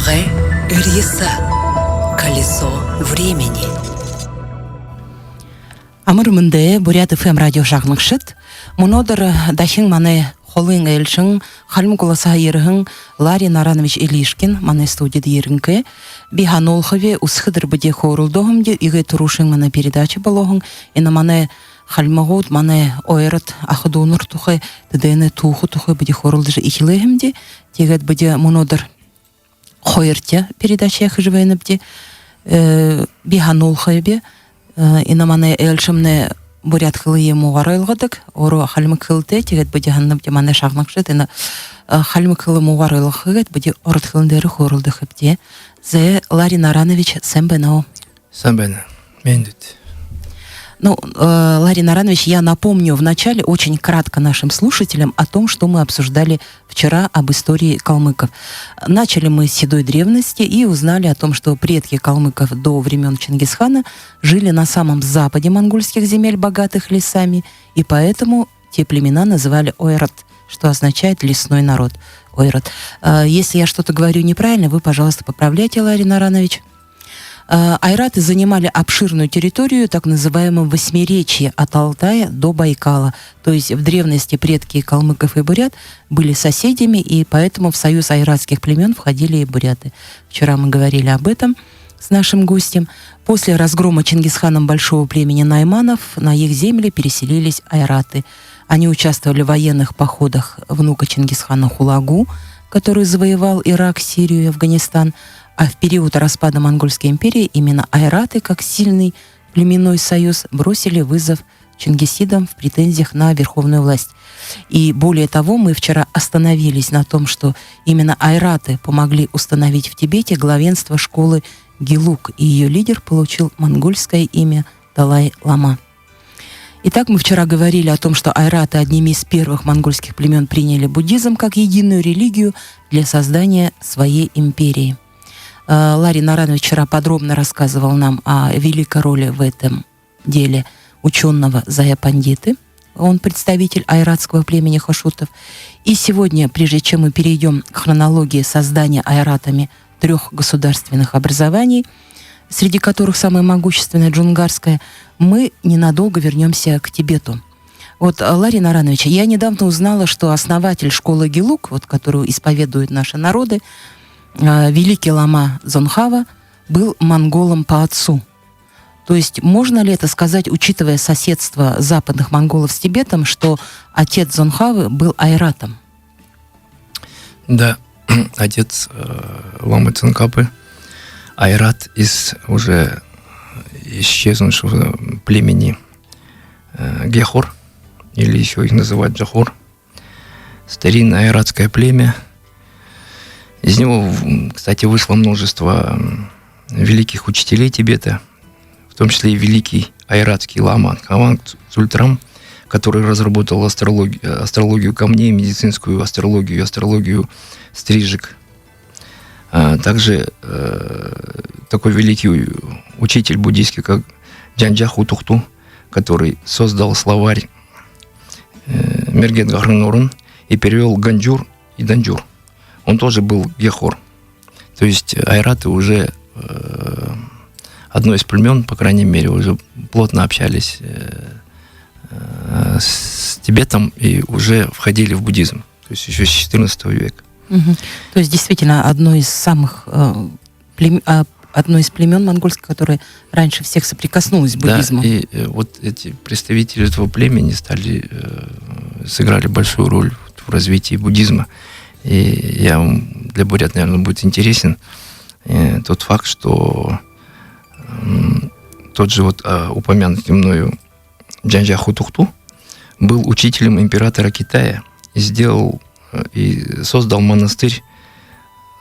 Ағай, үргесі, колесо времени. Амырмынды Бурят ФМ радио жағнықшыт. Мұнодыр дахин маны холын әлшін, халм куласа ерігін Ларри Наранович Илишкин, маны студияда ерінкі. Бихан олхыве усхыдыр бұде хорылдығымде, үйге тұрушын маны передача болуғын. Ені маны халмағуд, маны ойрат ақыдуыныр тұхы, дедені тұхы бұде хорылдыжы ихилығымде. Тегет бұде мұнодыр хойырте передача яхыжывайныбде. Бихан олхыве. Ина маны элшимне бурят хылые мугарылгадык, оро халмык хылте, тегет буде ганныбде маны шагнакшыт, ина халмык хылы мугарылгыгет буде орот хылындары хорылдыхыбде. Зе Ларри Наранович сэмбэнау. Сэмбэна, мендут. Ну, Ларри Наранович, я напомню вначале очень кратко нашим слушателям о том, что мы обсуждали вчера об истории калмыков. Начали мы с седой древности и узнали о том, что предки калмыков до времен Чингисхана жили на самом западе монгольских земель, богатых лесами, и поэтому те племена называли ойрат, что означает лесной народ. Ойрат. Если я что-то говорю неправильно, вы, пожалуйста, поправляйте, Ларри Наранович. Айраты занимали обширную территорию, так называемого восьмеречья от Алтая до Байкала. То есть в древности предки калмыков и бурят были соседями, и поэтому в союз айратских племен входили и буряты. Вчера мы говорили об этом с нашим гостем. После разгрома Чингисханом большого племени найманов на их земли переселились айраты. Они участвовали в военных походах внука Чингисхана Хулагу, который завоевал Ирак, Сирию и Афганистан. А в период распада Монгольской империи именно айраты, как сильный племенной союз, бросили вызов чингисидам в претензиях на верховную власть. И более того, мы вчера остановились на том, что именно айраты помогли установить в Тибете главенство школы Гелук, и ее лидер получил монгольское имя Далай-лама. Итак, мы вчера говорили о том, что айраты одними из первых монгольских племен приняли буддизм как единую религию для создания своей империи. Ларри Наранович вчера подробно рассказывал нам о великой роли в этом деле ученого Зая Пандиты. Он представитель айратского племени хашутов. И сегодня, прежде чем мы перейдем к хронологии создания айратами 3 государственных образований, среди которых самое могущественное джунгарское, мы ненадолго вернемся к Тибету. Вот, Ларри Наранович, я недавно узнала, что основатель школы Гелук, вот, которую исповедуют наши народы, великий лама Зонхава, был монголом по отцу. То есть можно ли это сказать, учитывая соседство западных монголов с Тибетом, что отец Зонхавы был айратом? Да, отец ламы Цанкапы, айрат из уже исчезнувшего племени Гехор, или еще их называют Джахор, старинное айратское племя. Из него, кстати, вышло множество великих учителей Тибета, в том числе и великий айратский лама Хаванг Цультрам, который разработал астрологию камней, медицинскую астрологию и астрологию стрижек. Также такой великий учитель буддийский, как Джанджа Хутухту, который создал словарь Мергет Гахрынорун и перевел Ганджур и Данджур. Он тоже был гехор. То есть айраты уже одно из племен, по крайней мере, уже плотно общались с Тибетом и уже входили в буддизм. То есть еще с XIV века. Угу. То есть действительно одно из самых одно из племен монгольских, которое раньше всех соприкоснулось с буддизмом. Да, и вот эти представители этого племени сыграли большую роль в развитии буддизма. И для бурят, наверное, будет интересен тот факт, что тот же вот упомянутый мною Джанджа Хутухту был учителем императора Китая и создал монастырь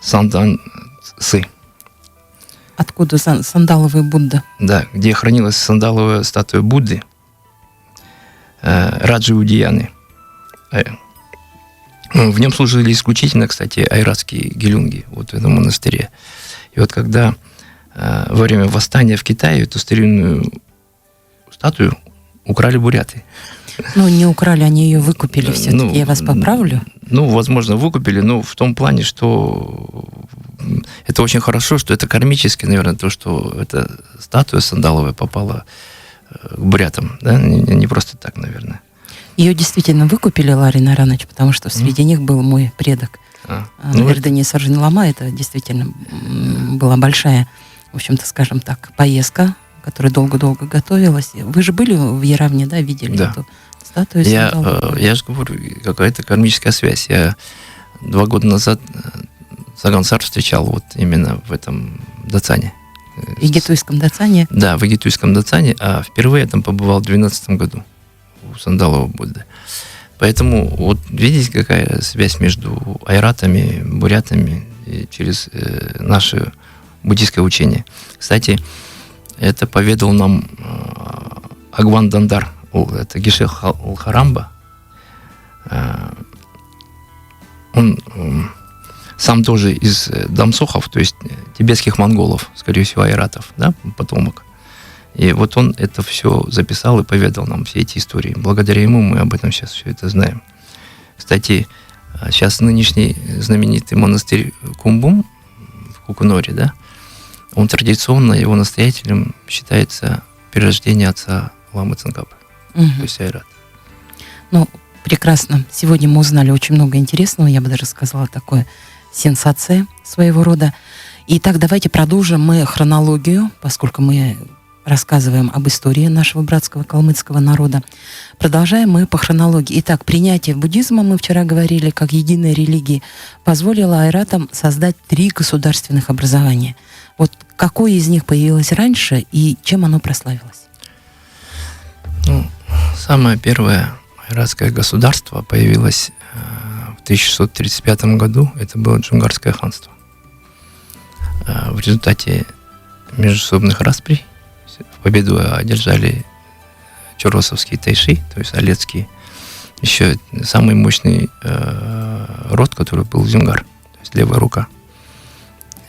Сандан-Сы. Откуда сандаловый Будда? Да, где хранилась сандаловая статуя Будды Раджи Удияны. В нем служили исключительно, кстати, айратские гелюнги вот в этом монастыре. И вот когда во время восстания в Китае эту старинную статую украли буряты. Ну, не украли, они ее выкупили все-таки, я вас поправлю. Ну, возможно, выкупили, но в том плане, что это очень хорошо, что это кармически, наверное, то, что эта статуя сандаловая попала к бурятам, да, не просто так, наверное. Ее действительно выкупили, Ларри Наранович, потому что среди них был мой предок. Эрдени Саржин Лама, это действительно была большая, в общем-то, скажем так, поездка, которая долго-долго готовилась. Вы же были в Яравне, да, видели эту статую? Я же говорю, какая-то кармическая связь. Я 2 года назад Сагансар встречал вот именно в этом Дацане. В Игитуйском Дацане? Да, в Игитуйском Дацане, а впервые я там побывал в 2012 году у Сандалова Будды. Поэтому вот видите, какая связь между айратами, бурятами и через наше буддийское учение. Кстати, это поведал нам Агван Дандар, это Геше Алхарамба. Он сам тоже из дамсохов, то есть тибетских монголов, скорее всего, айратов, да, потомок. И вот он это все записал и поведал нам все эти истории. Благодаря ему мы об этом сейчас все это знаем. Кстати, сейчас нынешний знаменитый монастырь Кумбум в Кукуноре, да, он традиционно, его настоятелем считается перерождение отца Ламы Цангапы, то есть айрат. Ну, прекрасно. Сегодня мы узнали очень много интересного, я бы даже сказала, такое сенсация своего рода. Итак, давайте продолжим мы хронологию, поскольку мы рассказываем об истории нашего братского калмыцкого народа. Продолжаем мы по хронологии. Итак, принятие буддизма, мы вчера говорили, как единой религии, позволило айратам создать 3 государственных образования. Вот какое из них появилось раньше и чем оно прославилось? Ну, самое первое айратское государство появилось в 1635 году. Это было Джунгарское ханство. В результате междоусобных расприй в победу одержали чоросовские тайши, то есть алецкие. Еще самый мощный род, который был Зюнгар, то есть левая рука.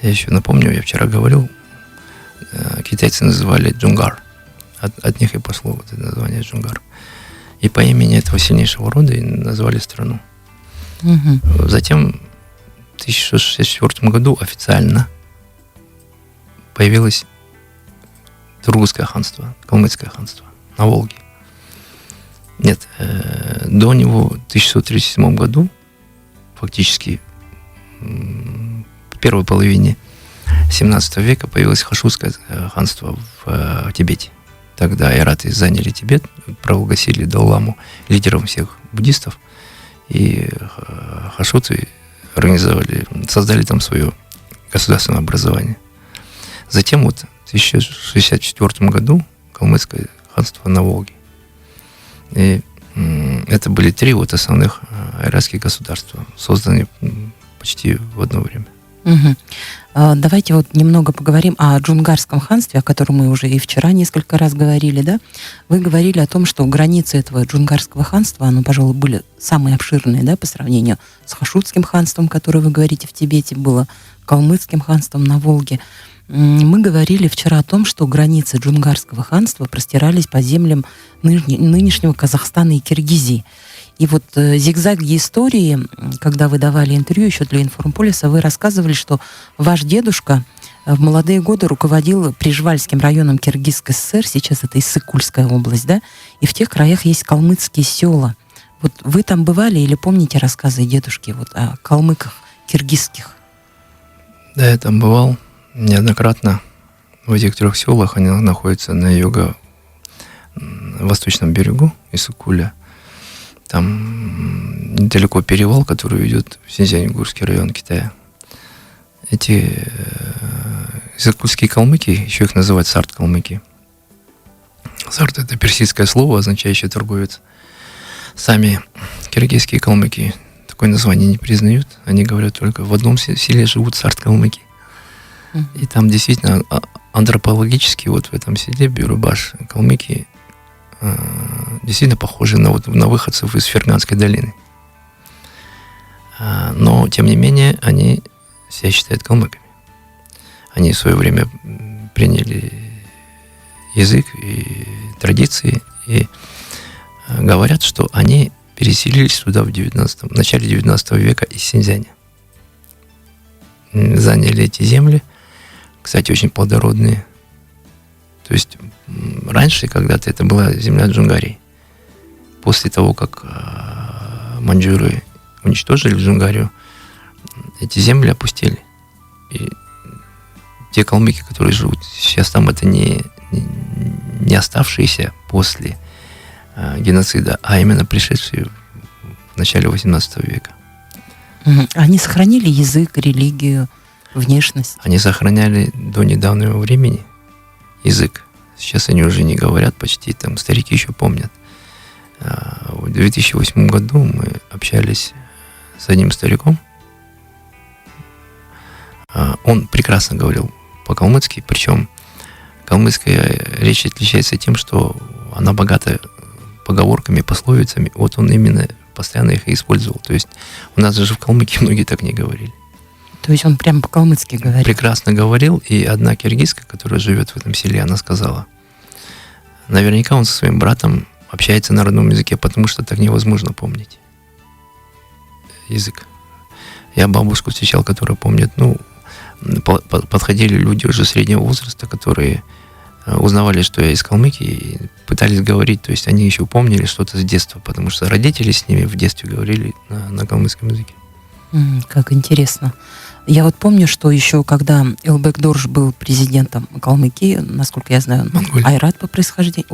Я еще напомню, я вчера говорил, китайцы называли Джунгар. От них и пошло вот это название Джунгар. И по имени этого сильнейшего рода и назвали страну. Затем в 1664 году официально появилось Тургутское ханство, Калмыцкое ханство на Волге. Нет, до него в 1637 году, фактически в первой половине 17 века, появилось Хашутское ханство в Тибете. Тогда айраты заняли Тибет, провозгласили Далай-ламу лидером всех буддистов, и хашуты создали там свое государственное образование. Затем вот в 1064 году Калмыцкое ханство на Волге. И это были 3 вот основных айратских государства, созданные почти в одно время. Давайте вот немного поговорим о Джунгарском ханстве, о котором мы уже и вчера несколько раз говорили, да? Вы говорили о том, что границы этого Джунгарского ханства, ну, пожалуй, были самые обширные, да, по сравнению с Хашутским ханством, которое вы говорите в Тибете, было Калмыцким ханством на Волге. Мы говорили вчера о том, что границы Джунгарского ханства простирались по землям нынешнего Казахстана и Киргизии. И вот зигзаги истории, когда вы давали интервью еще для Информполиса, вы рассказывали, что ваш дедушка в молодые годы руководил Прижвальским районом Киргизской ССР, сейчас это Иссык-Кульская область, да, и в тех краях есть калмыцкие села. Вот вы там бывали или помните рассказы дедушки вот о калмыках киргизских? Да, я там бывал неоднократно. В этих 3 селах они находятся на юго-восточном берегу Иссык-Куля. Там недалеко перевал, который ведет в Синьцзянь-Уйгурский район Китая. Эти иссык-кульские калмыки, еще их называют сарт-калмыки. Сарт — это персидское слово, означающее торговец. Сами киргизские калмыки такое название не признают. Они говорят только в одном селе живут сарт-калмыки. И там действительно антропологически вот в этом селе Бюрубаш калмыки действительно похожи на выходцев из Ферганской долины. Но, тем не менее, они себя считают калмыками. Они в свое время приняли язык и традиции, и говорят, что они переселились туда в начале 19 века из Синьцзяня. заняли эти земли, кстати, очень плодородные. То есть раньше когда-то это была земля Джунгарии. После того, как маньчжуры уничтожили Джунгарию, эти земли опустели. И те калмыки, которые живут сейчас там, это не оставшиеся после геноцида, а именно пришедшие в начале 18 века. Они сохранили язык, религию, внешность? Они сохраняли до недавнего времени язык. Сейчас они уже не говорят почти, там старики еще помнят. В 2008 году мы общались с одним стариком. Он прекрасно говорил по-калмыцки, причем калмыцкая речь отличается тем, что она богата поговорками, пословицами. Вот он именно постоянно их и использовал. То есть у нас даже в Калмыкии многие так не говорили. То есть он прямо по-калмыцки говорил? Прекрасно говорил, и одна киргизка, которая живет в этом селе, она сказала, наверняка он со своим братом общается на родном языке, потому что так невозможно помнить язык. Я бабушку встречал, которая помнит, подходили люди уже среднего возраста, которые узнавали, что я из Калмыкии, и пытались говорить, то есть они еще помнили что-то с детства, потому что родители с ними в детстве говорили на калмыцком языке. Как интересно. Я вот помню, что еще когда Элбек Дорж был президентом Калмыкии, насколько я знаю, айрат по происхождению,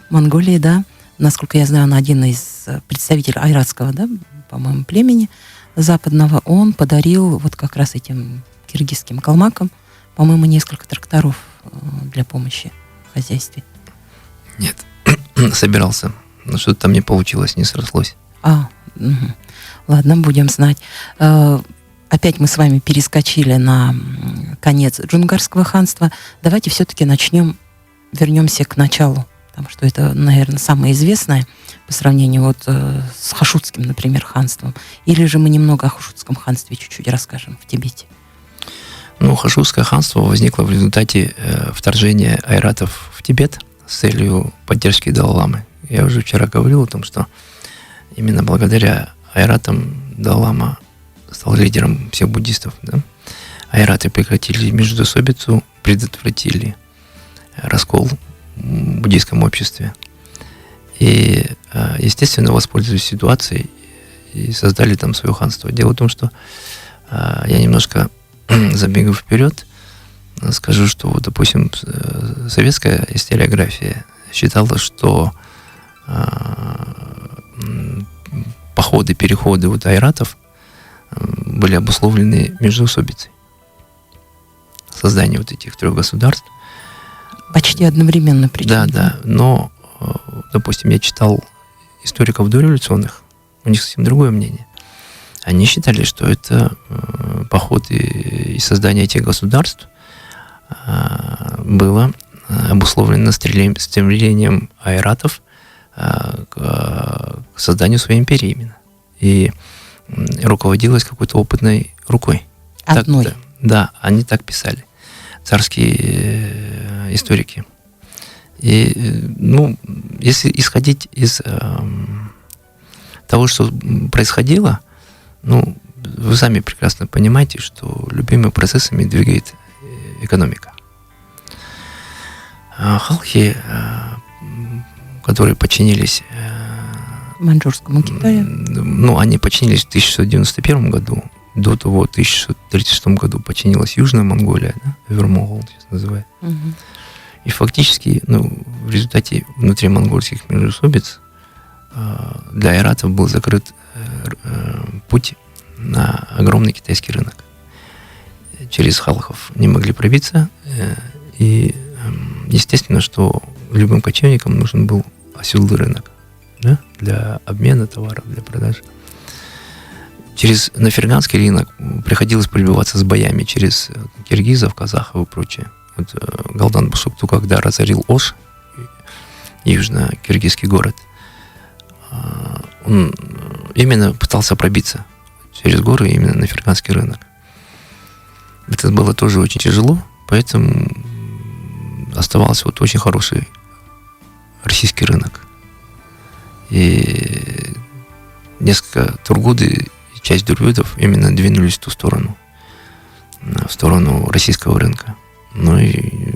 Монголии, да, насколько я знаю, он один из представителей айратского, да, по-моему, племени западного, он подарил вот как раз этим киргизским калмакам, по-моему, несколько тракторов для помощи в хозяйстве. Нет, собирался, но что-то там не получилось, не срослось. Ладно, будем знать. Опять мы с вами перескочили на конец Джунгарского ханства. Давайте все-таки вернемся к началу, потому что это, наверное, самое известное по сравнению вот с Хашудским, например, ханством. Или же мы немного о Хашудском ханстве чуть-чуть расскажем в Тибете? Хашудское ханство возникло в результате вторжения айратов в Тибет с целью поддержки Далай-ламы. Я уже вчера говорил о том, что именно благодаря айратам Далай-лама стал лидером всех буддистов. Да? Айраты прекратили междоусобицу, предотвратили раскол в буддийском обществе. И, естественно, воспользовались ситуацией и создали там свое ханство. Дело в том, что я немножко забегу вперед, скажу, что, допустим, советская историография считала, что походы, переходы айратов были обусловлены междоусобицей. Создание этих трех государств. Почти одновременно причем. Да. Но, допустим, я читал историков дореволюционных, у них совсем другое мнение. Они считали, что это поход и создание этих государств было обусловлено стремлением айратов к созданию своей империи именно. И руководилось какой-то опытной рукой. Одной. Да, они так писали. Царские историки. И, если исходить из того, что происходило, вы сами прекрасно понимаете, что любыми процессами двигает экономика. Халхи, которые подчинились Маньчжурскому Китаю. Они подчинились в 1691 году. До того, в 1636 году подчинилась Южная Монголия, да? Вермогол сейчас называют. И фактически, в результате внутримонгольских междоусобиц для айратов был закрыт путь на огромный китайский рынок. Через халхов не могли пробиться. И естественно, что любым кочевникам нужен был оседлый рынок, да? Для обмена товаров, для продажи. Через наферганский рынок приходилось пробиваться с боями через киргизов, казахов и прочее. Галдан Бусукту, когда разорил Ош, южно-киргизский город, он именно пытался пробиться через горы именно на наферганский рынок. Это было тоже очень тяжело, поэтому оставался очень хороший российский рынок. И несколько тургуды, часть дурведов именно двинулись в ту сторону. в сторону российского рынка. Ну и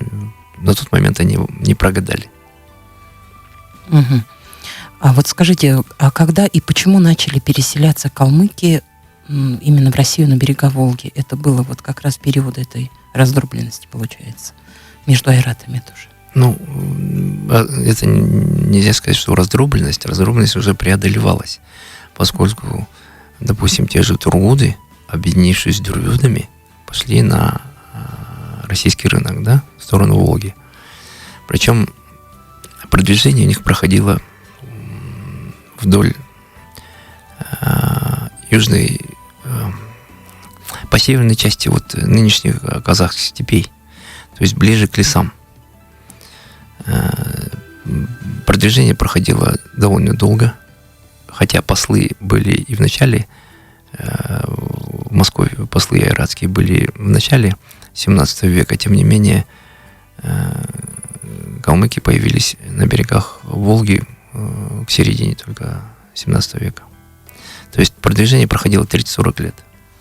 на тот момент они не прогадали. Мгм. А вот скажите, а когда и почему начали переселяться калмыки именно в Россию на берега Волги? Это было вот как раз период этой раздробленности, получается, между айратами тоже. Ну, это нельзя сказать, что раздробленность. Раздробленность уже преодолевалась, поскольку, допустим, те же тургуды, объединившись с дюрвюдами, пошли на российский рынок, да, в сторону Волги. Причем продвижение у них проходило вдоль южной, по северной части вот нынешних казахских степей, то есть ближе к лесам. Продвижение проходило довольно долго, хотя послы были и в начале, в Москве послы айратские были в начале 17 века, тем не менее калмыки появились на берегах Волги к середине только 17 века. То есть продвижение проходило 30-40 лет.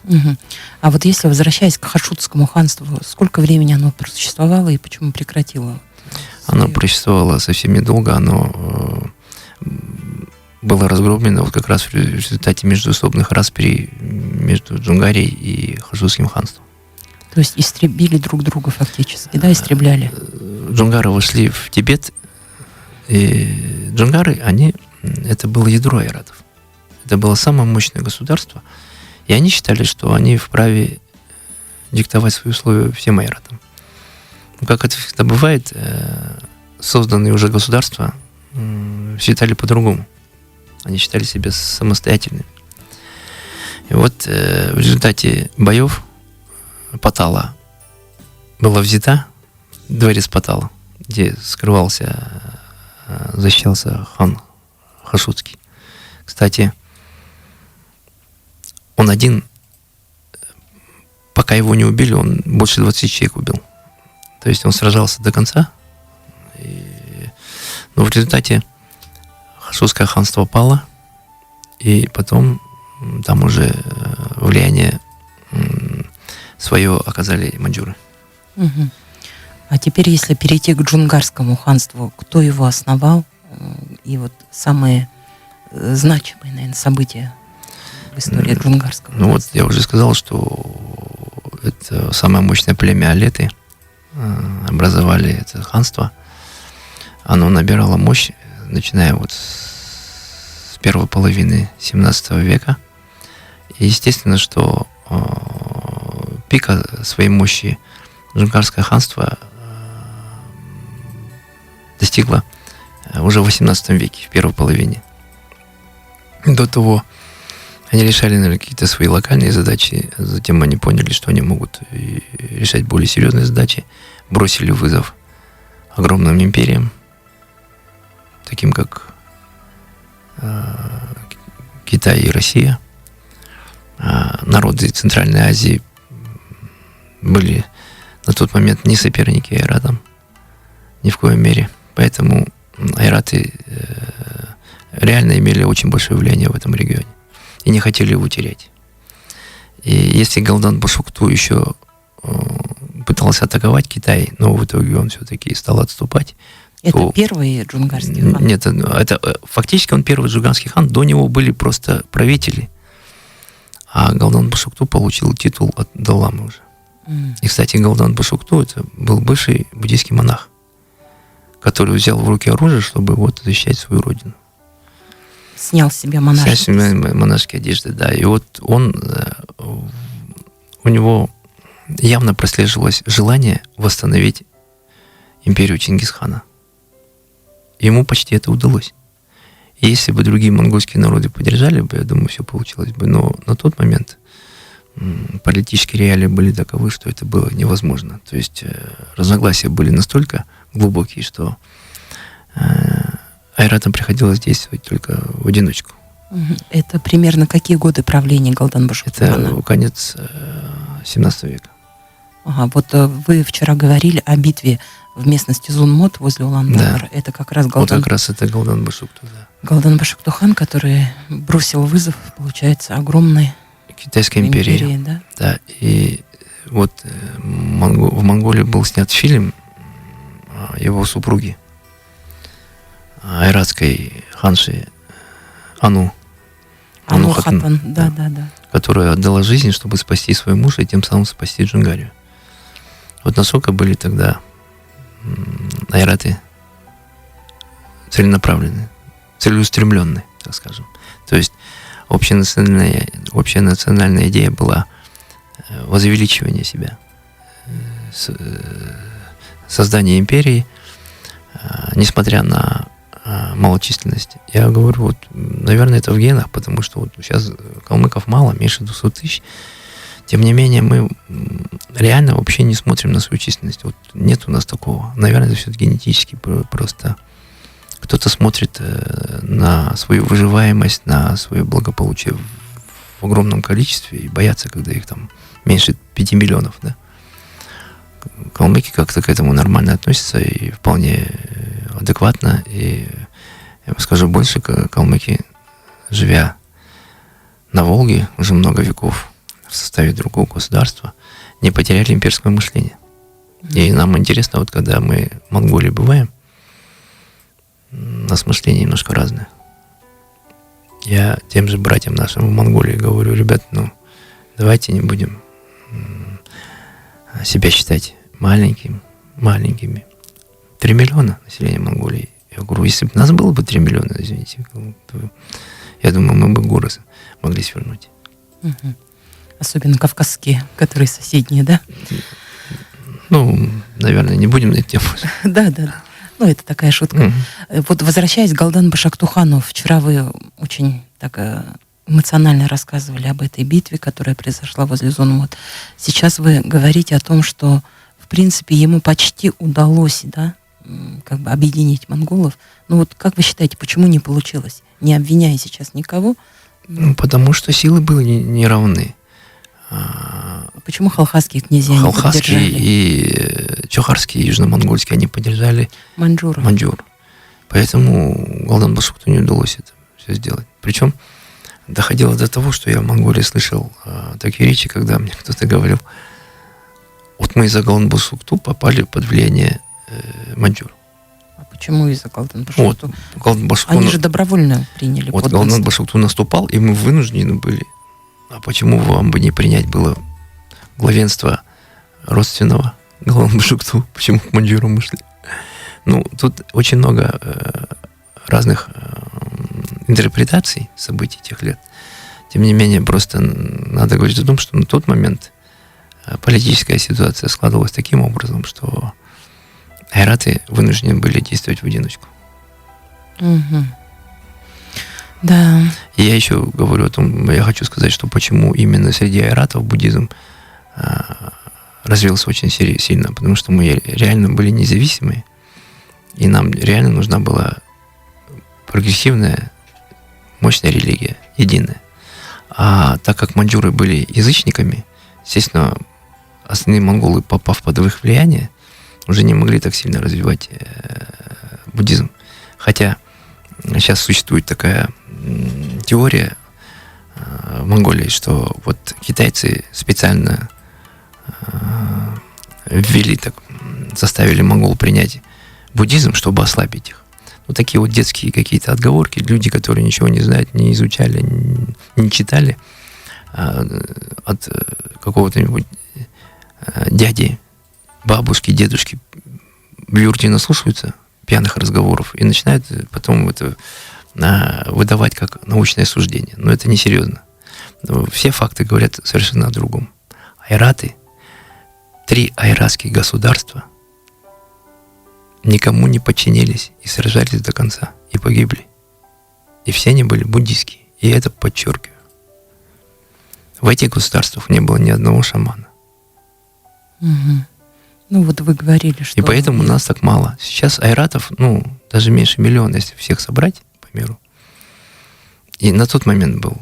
Мгм. А вот если, возвращаясь к Хашутскому ханству, сколько времени оно просуществовало и почему прекратило? Оно просуществовало совсем недолго, оно было разгромлено вот как раз в результате междоусобных расприй между Джунгарией и Хашутским ханством. То есть истребили друг друга фактически, да, истребляли? Джунгары вошли в Тибет, и джунгары, это было ядро айратов. Это было самое мощное государство, и они считали, что они вправе диктовать свои условия всем айратам. Но, как это всегда бывает, созданные уже государства считали по-другому. Они считали себя самостоятельными. И вот в результате боев Патала была взята, дворец Патала, где защищался хан Хашутский. Кстати, он один, пока его не убили, он больше 20 человек убил. То есть он сражался до конца. Но в результате Хашутское ханство пало, и потом там уже влияние свое оказали маньчжуры. Мгм. А теперь, если перейти к Джунгарскому ханству, кто его основал? И вот самые значимые, наверное, события в истории Джунгарского Ну вот ханства. я уже сказал, что это самое мощное племя Алеты образовали это ханство. Оно набирало мощь, начиная вот с первой половины 17 века. И естественно, что пика своей мощи Джунгарское ханство достигло уже в 18 веке, в первой половине. До того они решали, наверное, какие-то свои локальные задачи, затем они поняли, что они могут решать более серьезные задачи, бросили вызов огромным империям, таким как Китай и Россия. Народы Центральной Азии были на тот момент не соперники айратам, ни в коем мере. Поэтому айраты реально имели очень большое влияние в этом регионе и не хотели его терять. И если Галдан Башукту еще пытался атаковать Китай, но в итоге он все-таки стал отступать. Это первый джунгарский хан? Нет, это фактически он первый джунгарский хан. До него были просто правители. А Галдан Башукту получил титул от Даламы уже. И, кстати, Галдан Башукту это был бывший буддийский монах, который взял в руки оружие, чтобы вот защищать свою родину. Снял с себя монашеские. Монашеские одежды, да. И вот у него явно прослеживалось желание восстановить империю Чингисхана. Ему почти это удалось. И если бы другие монгольские народы поддержали бы, я думаю, все получилось бы. Но на тот момент политические реалии были таковы, что это было невозможно. То есть разногласия были настолько глубокие, что айратам приходилось действовать только в одиночку. Это примерно какие годы правления Галдан Башуктухана? Это конец 17 века. Ага, вот вы вчера говорили о битве в местности Зунмот возле Улан-Батора. Да. Это как раз Вот Галдан, как раз это Галдан Башукту, да. Галдан Башуктухан, который бросил вызов, получается, огромной Китайская империя. да? Да, и вот в Монголии был снят фильм его супруги, айратской ханши Ану Хатан, да. которая отдала жизнь, чтобы спасти своего мужа и тем самым спасти Джунгарию. Вот насколько были тогда айраты целенаправленные, целеустремленные, так скажем. То есть общенациональная идея была возвеличивание себя, создание империи, несмотря на малочисленность. Я говорю, вот, наверное, это в генах, потому что вот сейчас калмыков мало, меньше 200 тысяч. Тем не менее, мы реально вообще не смотрим на свою численность. Вот нет у нас такого. Наверное, это все генетически просто. Кто-то смотрит на свою выживаемость, на свое благополучие в огромном количестве и боятся, когда их там меньше 5 миллионов, да. Калмыки как-то к этому нормально относятся и вполне адекватно. И я вам скажу больше, калмыки, живя на Волге уже много веков в составе другого государства, не потеряли имперское мышление. И нам интересно, вот когда мы в Монголии бываем, у нас мышление немножко разное. Я тем же братьям нашим в Монголии говорю: ребят, давайте не будем себя считать маленькими. 3 миллиона населения Монголии. Я говорю, если бы нас было бы 3 миллиона, извините, то, я думаю, мы бы горы могли свернуть. Угу. Особенно кавказские, которые соседние, да? Наверное, не будем на эту тему. Да. Это такая шутка. Вот возвращаясь к Галдан Башактухану, вчера вы очень так эмоционально рассказывали об этой битве, которая произошла возле Зонмот. Сейчас вы говорите о том, что, в принципе, ему почти удалось, да, как бы объединить монголов. Вот как вы считаете, почему не получилось? Не обвиняя сейчас никого. Потому что силы были не равны. Почему халхасские князья не поддержали? Халхасские и чохарские, южно-монгольские, они поддержали маньчжур. Поэтому Галдан Башакту не удалось это все сделать. Причем доходило до того, что я в Монголии слышал такие речи, когда мне кто-то говорил: вот мы из-за Галдан Башакту попали под влияние маньчжур. А почему из-за Галдан Башакту? Вот, они же добровольно приняли подданство. Вот Галдан Башакту наступал, и мы вынуждены были. А почему вам бы не принять было главенство родственного Галдан Башакту? Почему к маньчжурам мы шли? Тут очень много разных интерпретаций событий тех лет. Тем не менее, просто надо говорить о том, что на тот момент политическая ситуация складывалась таким образом, что айраты вынуждены были действовать в одиночку. Угу. Да. И я еще говорю о том, я хочу сказать, что почему именно среди айратов буддизм развился очень сильно, потому что мы реально были независимые, и нам реально нужна была прогрессивная, мощная религия, единая. А так как маньчжуры были язычниками, естественно, остальные монголы, попав под их влияние, уже не могли так сильно развивать буддизм. Хотя сейчас существует такая теория в Монголии, что вот китайцы специально заставили монгол принять буддизм, чтобы ослабить их. Такие вот детские какие-то отговорки, люди, которые ничего не знают, не изучали, не читали, от какого-то дяди, бабушки, дедушки в юрте наслушаются пьяных разговоров и начинают потом это выдавать как научное суждение. Но это несерьезно. Все факты говорят совершенно о другом. Айраты, 3 айратских государства никому не подчинились и сражались до конца, и погибли. И все они были буддийские. И это подчеркиваю. В этих государствах не было ни одного шамана. Угу. Вот вы говорили, что... И поэтому нас так мало. Сейчас айратов, даже меньше миллиона, если всех собрать, по миру. И на тот момент был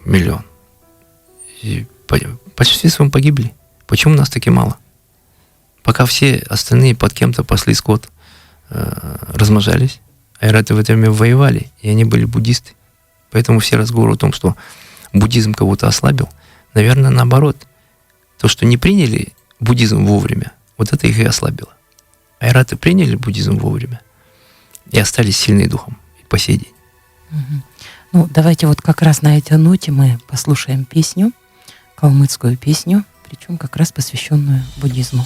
1 миллион. И почти своем погибли. Почему нас таки мало? Пока все остальные под кем-то пасли скот, размножались, айраты в это время воевали, и они были буддисты. Поэтому все разговоры о том, что буддизм кого-то ослабил, наверное, наоборот. То, что не приняли буддизм вовремя, вот это их и ослабило. Айраты приняли буддизм вовремя и остались сильны духом и по сей день. Ну, давайте вот как раз на этой ноте мы послушаем песню, калмыцкую песню, причем как раз посвященную буддизму.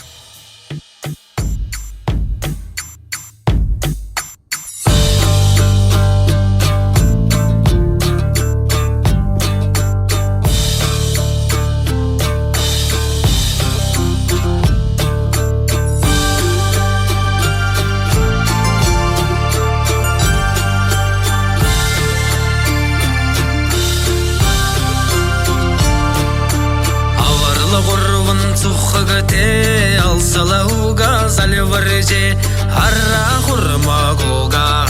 Алсалауга залварже харра хурмагугар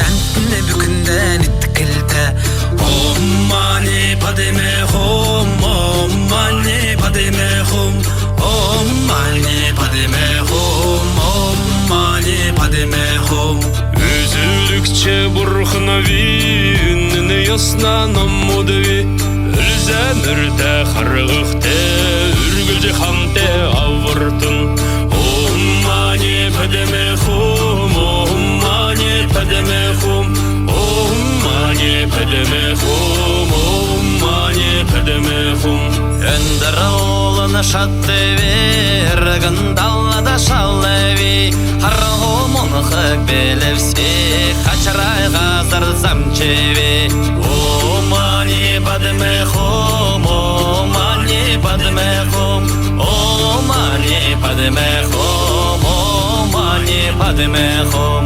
антне бүкүндөн иткилте оммани падеме хом оммани падеме хом оммани падеме хом оммани падеме хом үзүлүкче бурхнави үннү ясна намудви үлзәмүрдә харгыкте үргүлжи хамте авыртын оммани падеме хом оммани падеме хом оммани падеме хом оммани падеме хом эндеролна шаттеви ргандалда шалеви харгомон хак белевси хачрай газар замчеви оммани падеме хом оммани падеме хом оммани падеме хом оммани падеме хом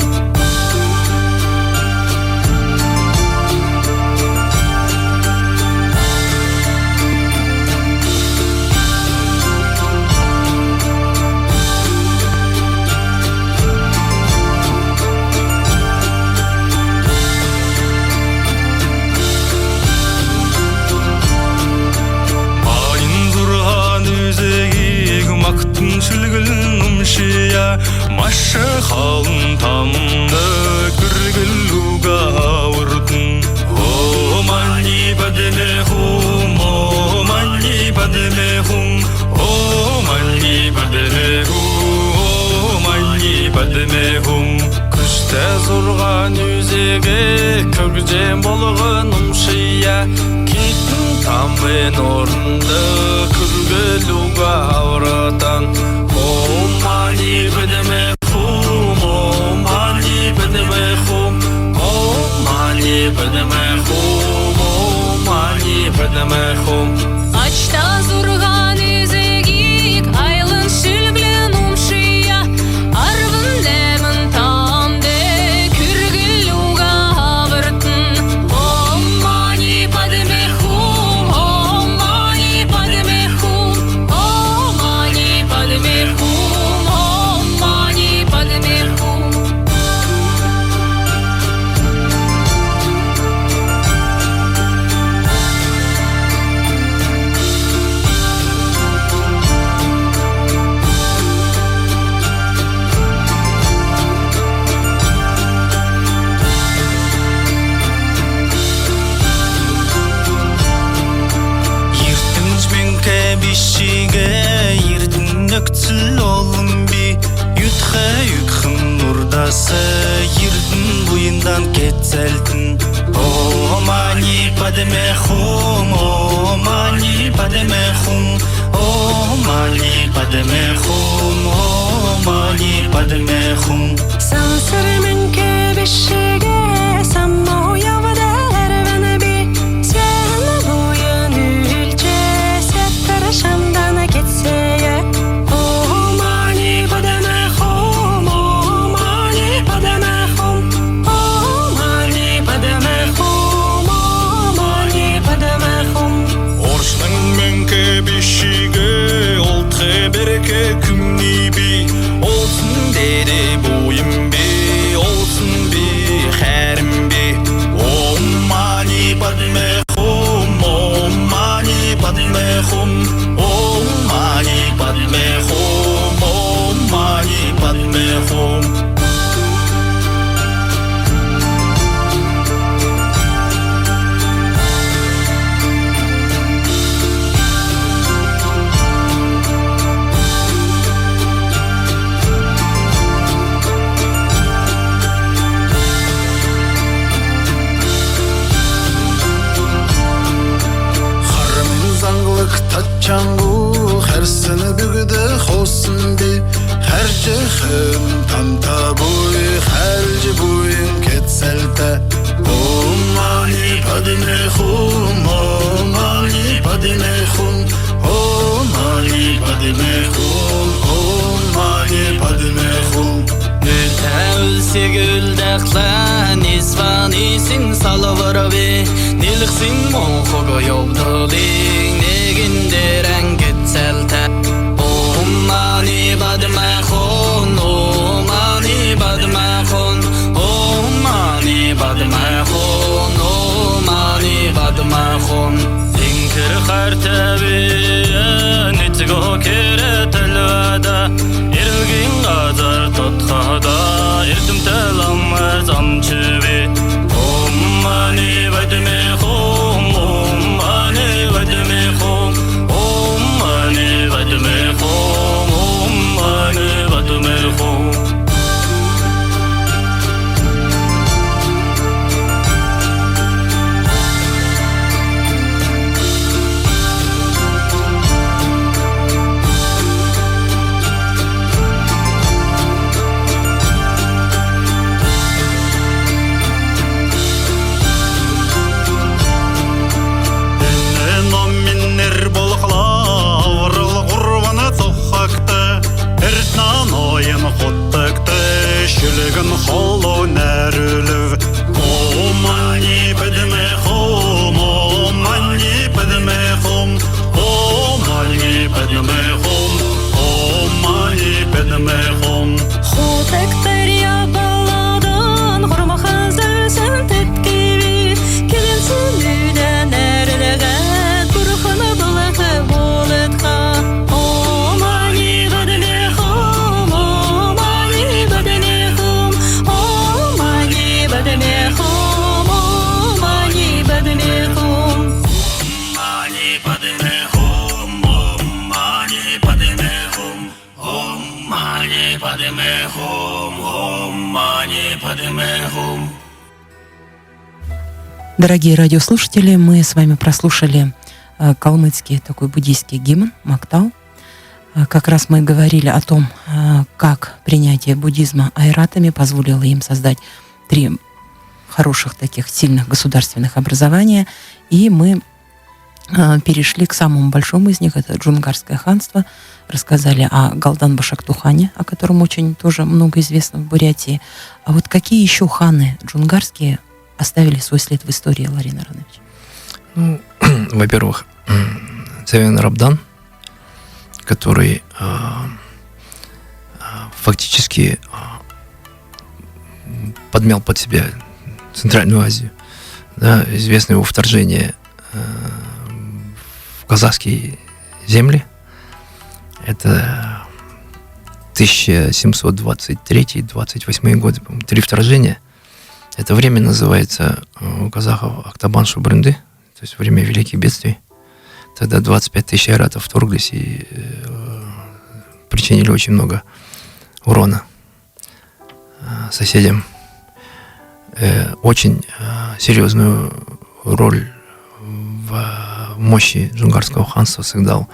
Машы халын тамды күргілуға ауырдың Омани падеме хум, омани падеме хум Омани падеме хум, омани падеме хум Күште зұрған үзеге көкжем болығын ұмшия Киттің тамын орынды күргілуға ауырдан Омани падеме хум, омани падеме хум Омани падеме хум, омани падеме хум Ачта зурган үзегик айлын шүлглен умшия Арвын лемін тамды күргілуға авыртын Омани падеме хум, омани падеме хум Омани падеме хум, омани падеме хум Бишиге ирдин өкцүл олым би Ютхе юкхын нурдасы ирдин буйындан кетселдин Омани падеме хум, омани падеме хум Омани падеме хум, омани падеме хум Сансыр менке бишиге саммо явда эрвен би Сен буйын үлче Шамдана кетсеге Омани падеме хум, омани падеме хум Омани падеме хум, омани падеме хум Оршның менке бишиге олтхе береке күмни би Олсын деде бойым би, олсын би хәрім би Омани падеме хум, омани падеме хум Омани падеме хум, омани падеме хум seni bügüde hosun bi Herce hem tamta buy Herce buyun ketselte Om mani padme hum Om mani padme hum Om mani padme hum Om mani padme hum Tälse güldäkla nisvanisin salavaravi Nilxin monxoga yobdolin Negindiren getselte Om mani badmachon Om mani badmachon Om mani badmachon Om mani badmachon Dinkir khartavi Nitgo kere telvada Irgin gazar totkhada Irdim telamar zamchivi Om mani vadme khum Om mani vadme khum Om mani vadme khum Om mani vadme khum Şülgün holo nərülüv O mani pedme hum O mani pedme hum O mani pedme hum O mani pedme hum Xotek derya balladan Xurma xanzarsan tetkivi Kelensin düden erleğen Burxana bulağı boletxa O mani badme hum O mani badme hum O mani badme hum O mani badme hum Mani padme hum Om mani padme hum Om mani padme hum Om mani padme hum Дорогие радиослушатели, мы с вами прослушали калмыцкий такой буддийский гимн Мактау. Как раз мы говорили о том, как принятие буддизма айратами позволило им создать 3 хороших таких сильных государственных образования. И мы перешли к самому большому из них, это Джунгарское ханство. Рассказали о Галдан-Башактухане, о котором очень тоже много известно в Бурятии. А вот какие еще ханы джунгарские оставили свой след в истории, Ларин Аранович? Ну, во-первых, Цевен Рабдан, который фактически подмял под себя Центральную Азию. Да, известно его вторжение в казахские земли. Это 1723-28 годы, 3 вторжения. Это время называется у казахов Актабан-Шубрынды, то есть время великих бедствий. Тогда 25 тысяч айратов вторглись и причинили очень много урона соседям. Очень серьезную роль в мощи Джунгарского ханства сыграл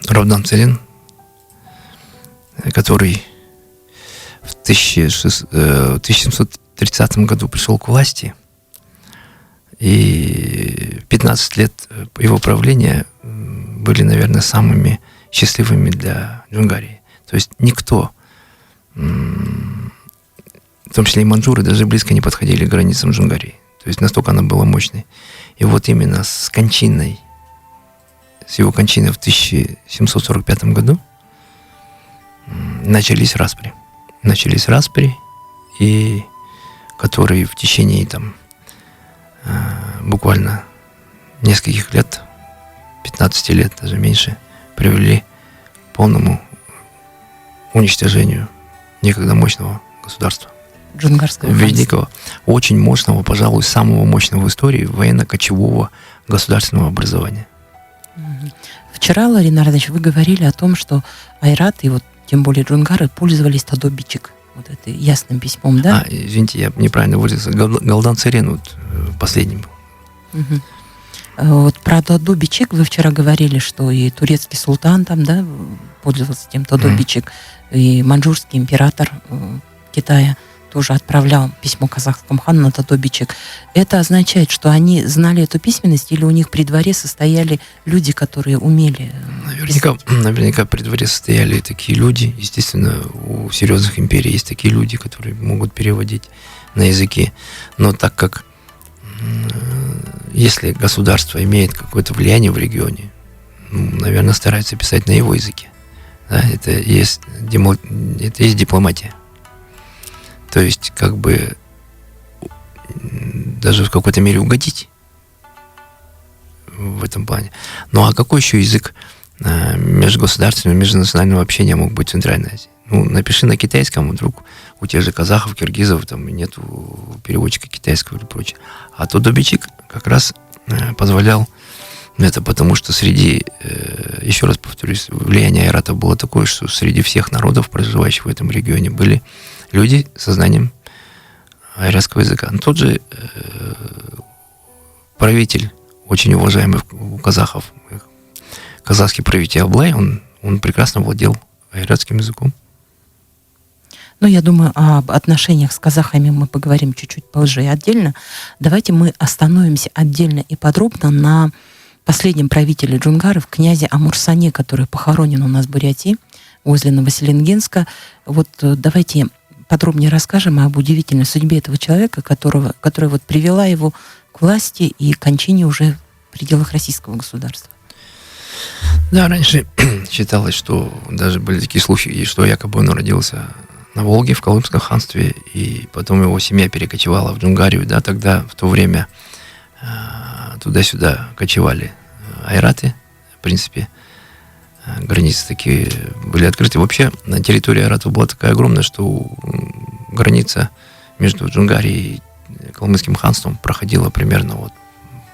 Рабдан Церен, который в 1730 году пришел к власти, и 15 лет его правления были, наверное, самыми счастливыми для Джунгарии. То есть никто, в том числе и маньчжуры, даже близко не подходили к границам Джунгарии. То есть настолько она была мощной. И вот именно с его кончиной в 1745 году начались распри, и которые в течение буквально нескольких лет, 15 лет, даже меньше, привели к полному уничтожению некогда мощного государства. Джунгарского великого, очень мощного, пожалуй, самого мощного в истории военно-кочевого государственного образования. Вчера, Ларин Аранович, вы говорили о том, что айраты, вот тем более джунгары, пользовались тадобичек, вот это ясным письмом, да? Извините, я неправильно выразился. Галдан Церен вот последним был. Вот про Тодо-Бичик вы вчера говорили, что и турецкий султан там, да, пользовался тем Тодо-Бичик, и маньчжурский император Китая тоже отправлял письмо казахскому хану на Тодо-Бичик. Это означает, что они знали эту письменность, или у них при дворе состояли люди, которые умели Наверняка при дворе состояли такие люди. Естественно, у серьезных империй есть такие люди, которые могут переводить на языки. Но так как если государство имеет какое-то влияние в регионе, наверное, стараются писать на его языке. Да, это есть дипломатия. То есть, как бы, даже в какой-то мере угодить в этом плане. Ну, а какой еще язык межгосударственного, межнационального общения мог быть в Центральной Азии? Ну, напиши на китайском, вдруг у тех же казахов, киргизов там нету переводчика китайского или прочее. А Тодо-Бичик как раз позволял это, потому что среди, еще раз повторюсь, влияние айратов было такое, что среди всех народов, проживающих в этом регионе, были люди со знанием айратского языка. Но тот же правитель, очень уважаемый у казахов, казахский правитель Аблай, он прекрасно владел айратским языком. Ну, я думаю, об отношениях с казахами мы поговорим чуть-чуть позже и отдельно. Давайте мы остановимся отдельно и подробно на последнем правителе джунгаров, князе Амурсане, который похоронен у нас в Бурятии, возле Новоселенгинска. Вот давайте подробнее расскажем об удивительной судьбе этого человека, которая вот привела его к власти и кончине уже в пределах российского государства. Да, раньше считалось, что даже были такие слухи, что якобы он родился на Волге, в Колымском ханстве, и потом его семья перекочевала в Джунгарию, да, тогда в то время туда-сюда кочевали айраты, в принципе, границы такие были открыты. Вообще, на территории айратов была такая огромная, что граница между Джунгарией и Колымским ханством проходила примерно вот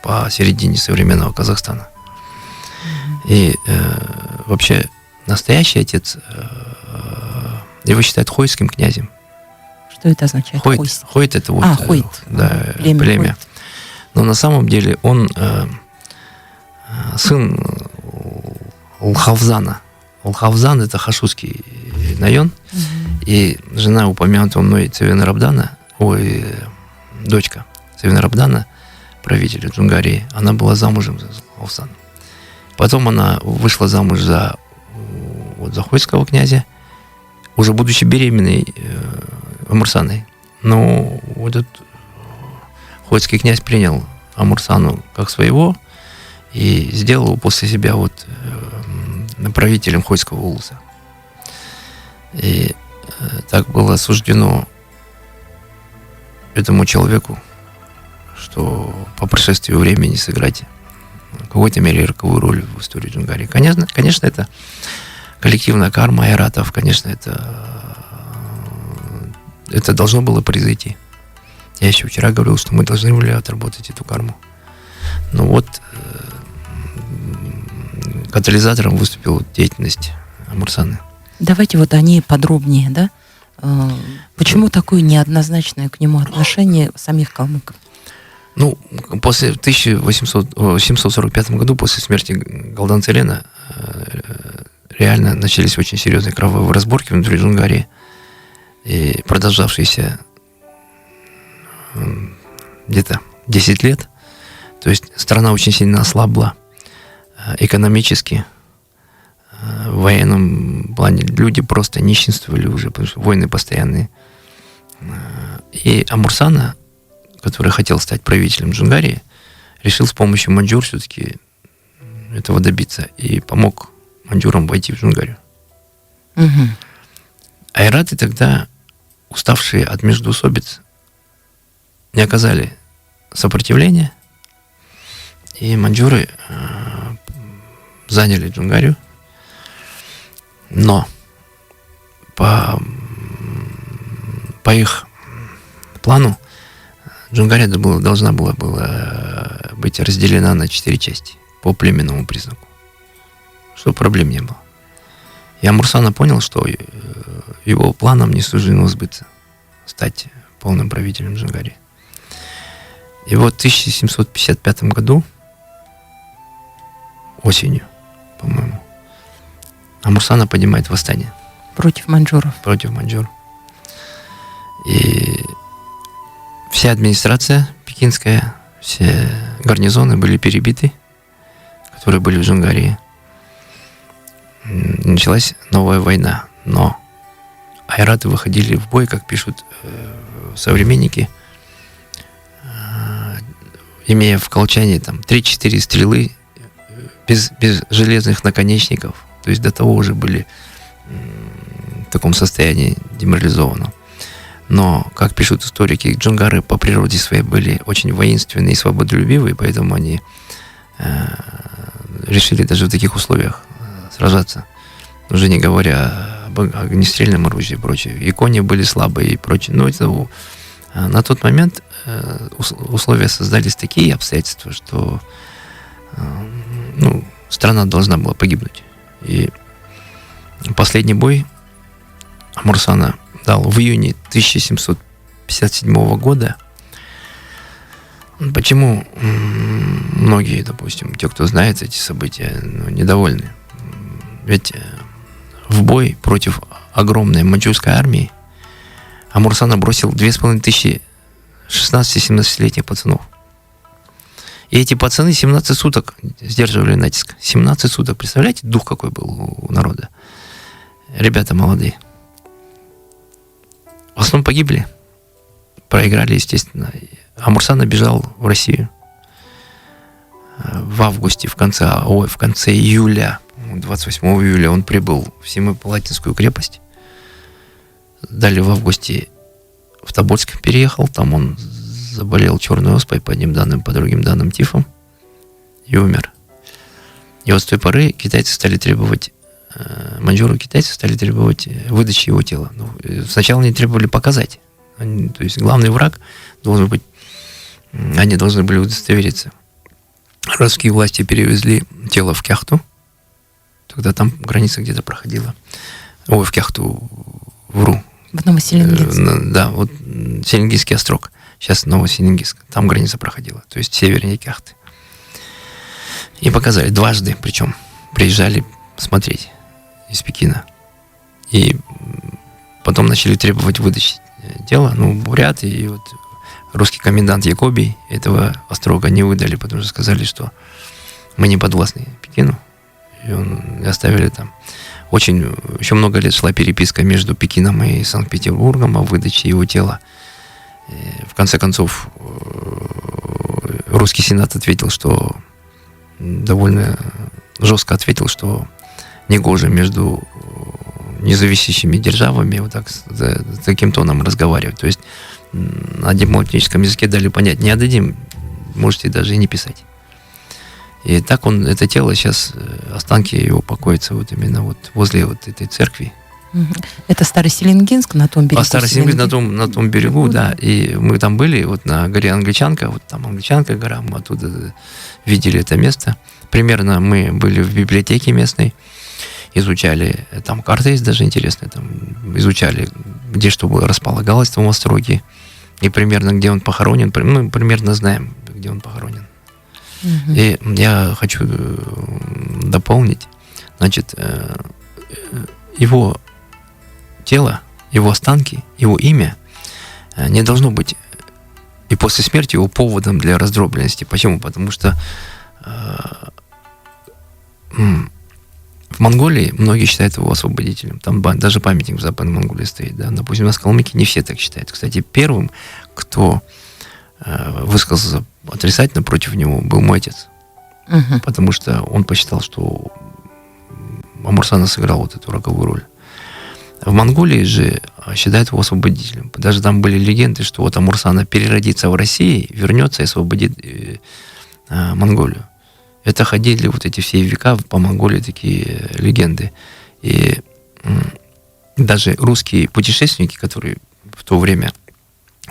посередине современного Казахстана. И вообще, настоящий отец его считают хойским князем. Что это означает? Хойт это вот Хойт. Да, Племя. Хойт. Но на самом деле он сын Лхавзана. Лхавзан это хашузский район. И жена упомянутого мной Цевена-Рабдана, дочка Цевена-Рабдана, правителя Джунгарии, она была замужем за Лхавзаном. Потом она вышла замуж за хойского князя, уже будучи беременной Амурсаной. Но вот этот хойский князь принял Амурсану как своего и сделал его после себя вот правителем хойского улуса. И так было суждено этому человеку, что по прошествии времени сыграть в какой-то мере роковую роль в истории Джунгарии. Конечно, это коллективная карма айратов, конечно, это должно было произойти. Я еще вчера говорил, что мы должны были отработать эту карму. Но вот катализатором выступила деятельность Амурсаны. Давайте вот о ней подробнее, да? Почему такое неоднозначное к нему отношение самих калмыков? Ну, в 1845 году, после смерти Галдан-Целена, реально начались очень серьезные кровавые разборки внутри Джунгарии, и продолжавшиеся где-то 10 лет. То есть страна очень сильно ослабла экономически, в военном плане. Люди просто нищенствовали уже, потому что войны постоянные. И Амурсана, который хотел стать правителем Джунгарии, решил с помощью маньчжур все-таки этого добиться и помог маньчжурам войти в Джунгарию. Угу. Айраты тогда, уставшие от междоусобиц, не оказали сопротивления, и маньчжуры заняли Джунгарию. Но по их плану Джунгария должна была быть разделена на 4 части по племенному признаку, чтобы проблем не было. И Амурсана понял, что его планам не суждено сбыться, стать полным правителем Джунгарии. И вот в 1755 году осенью, по-моему, Амурсана поднимает восстание Против маньчжуров. против маньчжур. И вся администрация пекинская, все гарнизоны были перебиты, которые были в Джунгарии. Началась новая война. Но айраты выходили в бой, как пишут современники, имея в колчане там 3-4 стрелы без железных наконечников. То есть до того уже были в таком состоянии деморализованном. Но, как пишут историки, джунгары по природе своей были очень воинственные и свободолюбивые, поэтому они решили даже в таких условиях сражаться. Уже не говоря об огнестрельном оружии и прочее. И кони были слабые и прочее. Но это, на тот момент условия создались такие обстоятельства, что страна должна была погибнуть. И последний бой Амурсана дал в июне 1757 года. Почему многие, допустим, те, кто знает эти события, недовольны? Ведь в бой против огромной маньчжурской армии Амурсана бросил 2500 16-17-летних пацанов. И эти пацаны 17 суток сдерживали натиск. 17 суток. Представляете, дух какой был у народа? Ребята молодые. В основном погибли. Проиграли, естественно. Амурсана бежал в Россию. В августе, в конце июля, 28 июля он прибыл в Семипалатинскую крепость. Далее в августе в Тобольск переехал. Там он заболел черной оспой по одним данным, по другим данным тифом. И умер. И вот с той поры китайцы стали требовать, маньчжуры китайцы стали требовать выдачи его тела. Сначала они требовали показать. То есть главный враг должен быть, они должны были удостовериться. Русские власти перевезли тело в Кяхту. Тогда там граница где-то проходила. Ой, в Кяхту, вру. В Новоселенгинске. Да, вот Селенгинский острог. Сейчас Новоселенгинск. Там граница проходила. То есть севернее Кяхты. И показали дважды, причем приезжали смотреть из Пекина. И потом начали требовать выдачи тела. Буряты и вот русский комендант Якобий этого острога не выдали, потому что сказали, что мы не подвластны Пекину. И оставили там. Еще много лет шла переписка между Пекином и Санкт-Петербургом о выдаче его тела. И в конце концов, русский сенат ответил, что довольно жестко ответил, что негоже между независящими державами вот так с таким тоном разговаривать. То есть на дипломатическом языке дали понять, не отдадим, можете даже и не писать. И так это тело сейчас, останки его покоятся вот именно вот возле вот этой церкви. Это Старый Селенгинск на том берегу? Старый Селенгинск на том берегу, да. И мы там были, вот на горе Англичанка, вот там Англичанка гора, мы оттуда видели это место. Примерно мы были в библиотеке местной, изучали, там карта есть даже интересная, там изучали, где что располагалось в том остроге, и примерно где он похоронен, мы примерно знаем, где он похоронен. И я хочу дополнить, значит, его тело, его останки, его имя не должно быть и после смерти его поводом для раздробленности. Почему? Потому что в Монголии многие считают его освободителем. Там даже памятник в Западной Монголии стоит. Да? Допустим, у нас в Калмыкии не все так считают. Кстати, первым, кто высказался отрицательно против него, был мой отец. Потому что он посчитал, что Амурсана сыграл вот эту роковую роль. В Монголии же считают его освободителем. Даже там были легенды, что вот Амурсана переродится в России, вернется и освободит Монголию. Это ходили вот эти все века по Монголии такие легенды. И даже русские путешественники, которые в то время,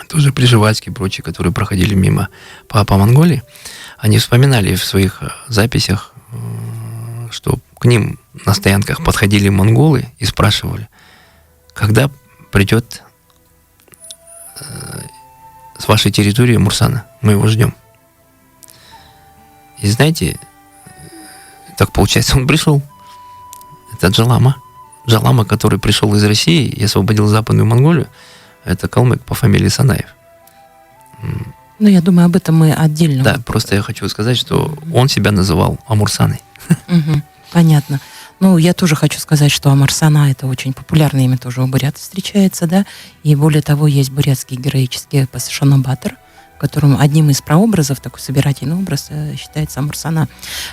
тоже Приживальский и прочие, которые проходили мимо по Монголии, они вспоминали в своих записях, что к ним на стоянках подходили монголы и спрашивали, когда придет с вашей территории Амурсана, мы его ждем. И знаете, Так получается, он пришел. Это Джалама. Джалама, который пришел из России и освободил Западную Монголию, это калмык по фамилии Санаев. Ну, я думаю, об этом мы отдельно. Да, просто я хочу сказать, что он себя называл Амурсаной. Мгм, понятно. Ну, я тоже хочу сказать, что Амурсана — это очень популярное имя тоже у бурятов встречается, да, и более того, есть бурятский героический эпос Шанабатор, в котором одним из прообразов, такой собирательный образ, считается Амурсана.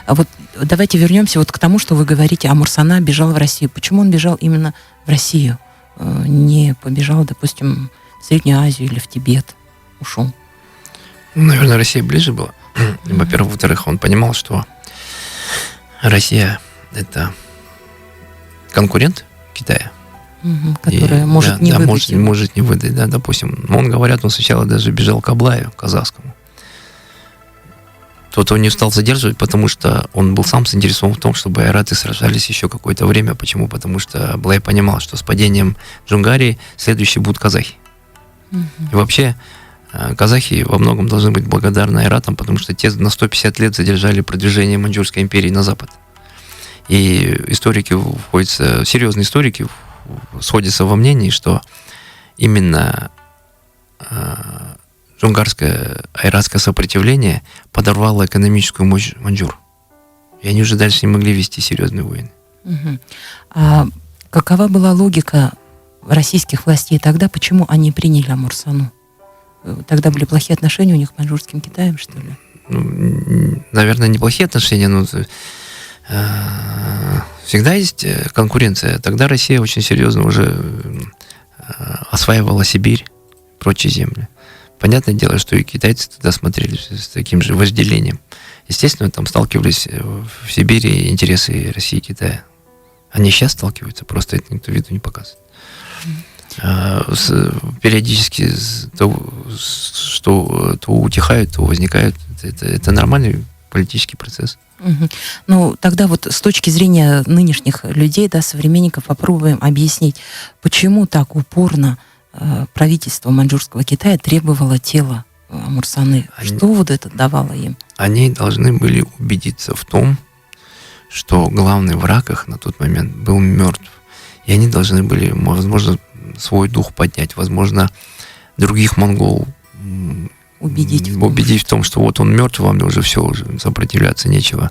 А вот давайте вернемся вот к тому, что вы говорите, Амурсана бежал в Россию. Почему он бежал именно в Россию? Не побежал, допустим, в Среднюю Азию или в Тибет? Ушел. Наверное, Россия ближе была. Во-первых. Во-вторых, он понимал, что Россия — это конкурент Китая. Которая может да, не да, выдать его. может не выдать, да, допустим. Он, говорят, он сначала даже бежал к Аблаю, казахскому. Тот он не стал задерживать, потому что он был сам заинтересован в том, чтобы айраты сражались еще какое-то время. Почему? Потому что Аблай понимал, что с падением Джунгарии следующие будут казахи. И вообще казахи во многом должны быть благодарны айратам, потому что те на 150 лет задержали продвижение Маньчжурской империи на запад. И историки, серьезные историки сходятся во мнении, что именно джунгарское айратское сопротивление подорвало экономическую мощь маньчжур. И они уже дальше не могли вести серьезные войны. А какова была логика российских властей тогда, почему они приняли Амурсану? Тогда были плохие отношения у них с маньчжурским Китаем, что ли? Ну, наверное, неплохие отношения, но всегда есть конкуренция. Тогда Россия очень серьезно уже осваивала Сибирь, прочие земли. Понятное дело, что и китайцы тогда смотрели с таким же вожделением. Естественно, там сталкивались в Сибири интересы России и Китая. Они сейчас сталкиваются, просто это никто виду не показывает. Периодически то утихают, то возникают. Это нормальный политический процесс. Ну, тогда вот с точки зрения нынешних людей, да, современников, попробуем объяснить, почему так упорно правительство маньчжурского Китая требовало тела Амурсаны. Что вот это давало им? Они должны были убедиться в том, что главный враг их на тот момент был мертв. И они должны были, возможно, свой дух поднять, возможно, других монгол убедить в том, что вот он мертв, вам уже все, уже сопротивляться нечего.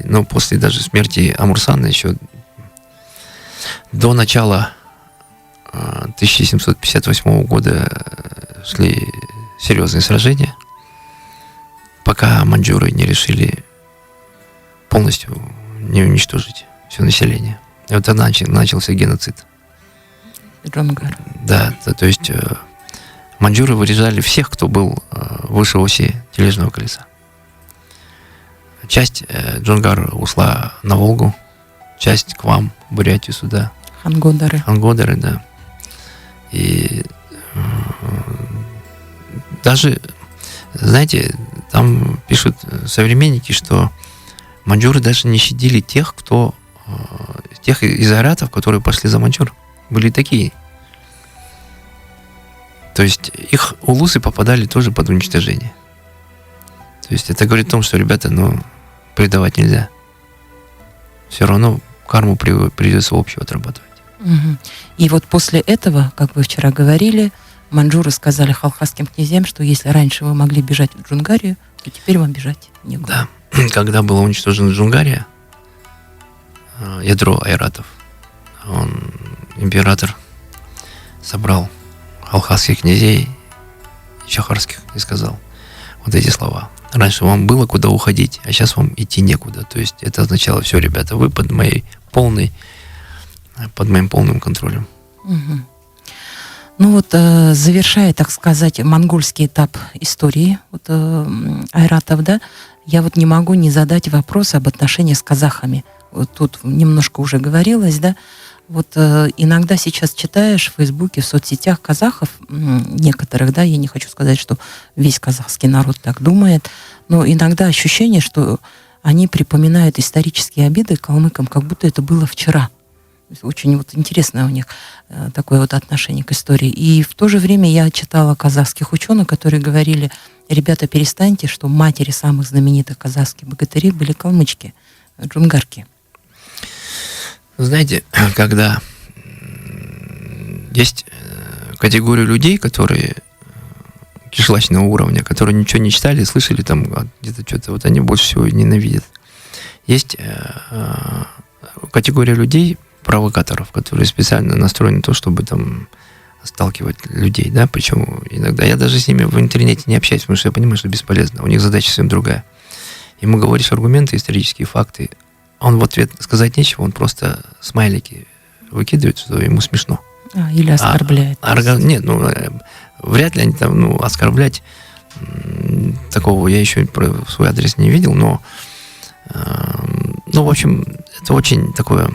Но после даже смерти Амурсана еще до начала 1758 года шли серьезные сражения, пока маньчжуры не решили полностью не уничтожить все население. И вот тогда начался геноцид. Джунгар. Да, то есть маньчжуры вырезали всех, кто был выше оси тележного колеса. Часть Джунгар ушла на Волгу, часть к вам, в Бурятию, сюда. Хангодары, да. И даже, знаете, там пишут современники, что маньчжуры даже не щадили тех из айратов, которые пошли за маньчжур. Были такие. То есть их улусы попадали тоже под уничтожение. То есть это говорит о том, что, ребята, предавать нельзя. Все равно карму придется общую отрабатывать. И вот после этого, как вы вчера говорили, маньчжуры сказали халхасским князьям, что если раньше вы могли бежать в Джунгарию, то теперь вам бежать некуда. Да. Когда была уничтожена Джунгария, ядро айратов, император собрал халхасских князей, чахарских, и сказал вот эти слова. Раньше вам было куда уходить, а сейчас вам идти некуда. То есть это означало: все, ребята, вы под моим полным контролем. Ну вот, завершая, так сказать, монгольский этап истории айратов, да, я вот не могу не задать вопрос об отношениях с казахами. Вот тут немножко уже говорилось, да. Вот иногда сейчас читаешь в Фейсбуке, в соцсетях казахов, некоторых, да, я не хочу сказать, что весь казахский народ так думает, но иногда ощущение, что они припоминают исторические обиды калмыкам, как будто это было вчера. Очень вот интересное у них такое вот отношение к истории. И в то же время я читала казахских ученых, которые говорили: ребята, перестаньте, что матери самых знаменитых казахских богатырей были калмычки. джунгарки? Знаете, когда есть категория людей, которые кишлачного уровня, которые ничего не читали, слышали там где-то что-то, вот они больше всего ненавидят. Есть категория людей, провокаторов, которые специально настроены на то, чтобы там сталкивать людей, да, причем иногда я даже с ними в интернете не общаюсь, потому что я понимаю, что бесполезно, у них задача совсем другая. Ему говоришь аргументы, исторические факты, он в ответ сказать нечего, он просто смайлики выкидывает, что ему смешно. Или оскорбляет. Нет, вряд ли они там, оскорблять, такого я еще в свой адрес не видел, но, в общем, это очень такое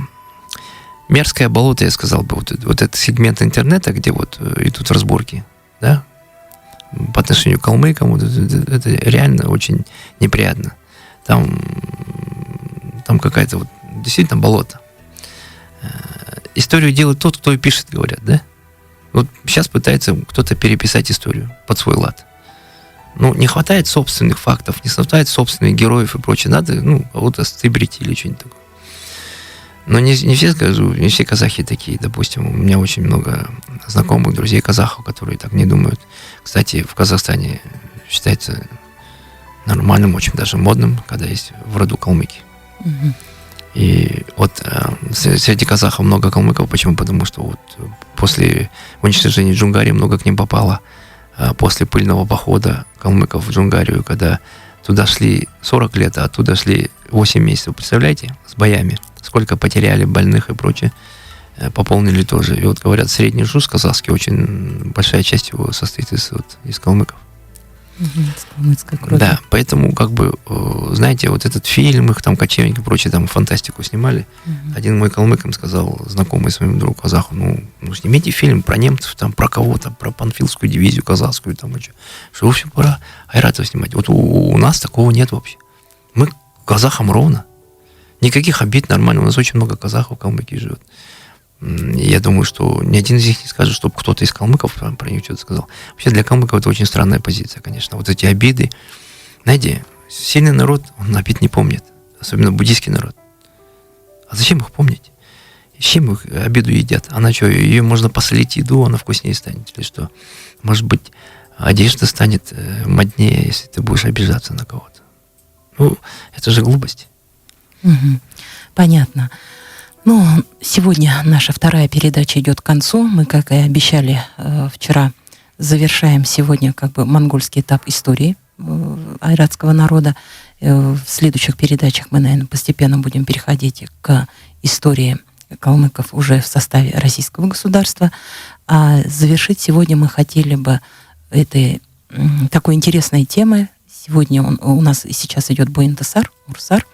мерзкое болото, я сказал бы, вот этот сегмент интернета, где вот идут разборки, да, по отношению к калмыкам, вот это реально очень неприятно. Там какая-то вот действительно болото. Историю делает тот, кто и пишет, говорят, да? Вот сейчас пытается кто-то переписать историю под свой лад. Не хватает собственных фактов, не хватает собственных героев и прочее. Надо, кого-то стыбрить или что-нибудь такое. Но не все скажу, не все казахи такие. Допустим, у меня очень много знакомых, друзей казахов, которые так не думают. Кстати, в Казахстане считается нормальным, очень даже модным, когда есть в роду калмыки. Угу. И вот среди казахов много калмыков. Почему? Потому что вот после уничтожения Джунгарии много к ним попало. После пыльного похода калмыков в Джунгарию, когда туда шли 40 лет, а оттуда шли 8 месяцев. Представляете? С боями. Сколько потеряли больных и прочее. Пополнили тоже. И вот говорят, средний жуз казахский, очень большая часть его состоит из калмыков. С калмыцкой кровью. Да, поэтому, знаете, вот этот фильм, их там кочевники и прочее, там фантастику снимали. Один мой калмык им сказал, знакомый своему другу казаху, снимите фильм про немцев, там, про кого-то, про панфиловскую дивизию казахскую, там, что вообще пора Айратова снимать. Вот у нас такого нет вообще. Мы казахам ровно. Никаких обид, нормально. У нас очень много казахов в Калмыкии живет. Я думаю, что ни один из них не скажет, чтобы кто-то из калмыков про них что-то сказал. Вообще для калмыков это очень странная позиция, конечно. Вот эти обиды. Знаете, сильный народ, он обид не помнит. Особенно буддийский народ. А зачем их помнить? С чем их обиду едят? Она что, ее можно посолить еду, она вкуснее станет? Или что? Может быть, одежда станет моднее, если ты будешь обижаться на кого-то. Это же глупость. Угу. Понятно. Сегодня наша вторая передача идет к концу. Мы, как и обещали вчера, завершаем сегодня монгольский этап истории айратского народа. В следующих передачах мы, наверное, постепенно будем переходить к истории калмыков уже в составе российского государства. А завершить сегодня мы хотели бы этой такой интересной темой. Сегодня у нас сейчас идет Буин-Тасар, Урсар.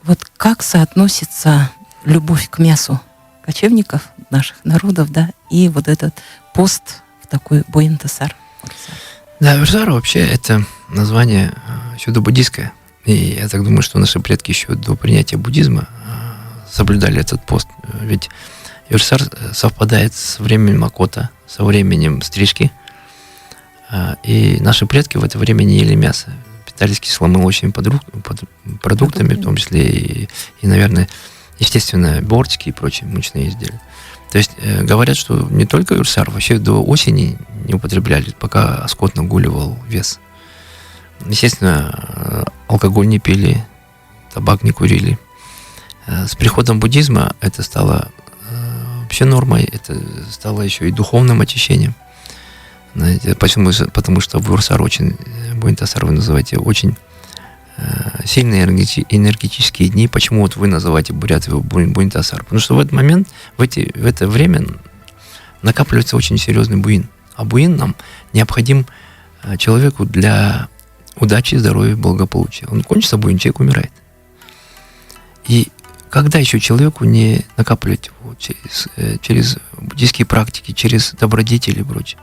Вот как соотносится любовь к мясу кочевников, наших народов, да, и вот этот пост в такой Буин-Тасар. Да, Урсар вообще это название буддийское. И я так думаю, что наши предки еще до принятия буддизма соблюдали этот пост. Ведь Урсар совпадает с временем Макота, со временем стрижки. И наши предки в это время не ели мясо. Питались кисломолочными продуктами, в том числе и, наверное, естественно, бортики и прочие мучные изделия. То есть говорят, что не только Урсар, вообще до осени не употребляли, пока скот нагуливал вес. Естественно, алкоголь не пили, табак не курили. С приходом буддизма это стало вообще нормой, это стало еще и духовным очищением. Знаете, почему? Потому что в Урсар Буин-Тасар вы называете очень сильные энергетические дни. Почему вот вы называете бурят его Буин-Тасар? Потому что в этот момент, в это время накапливается очень серьезный буин. А буин нам необходим человеку для удачи, здоровья, благополучия. Он кончится буин, человек умирает. И когда еще человеку не накапливать его через буддийские практики, через добродетели и прочее?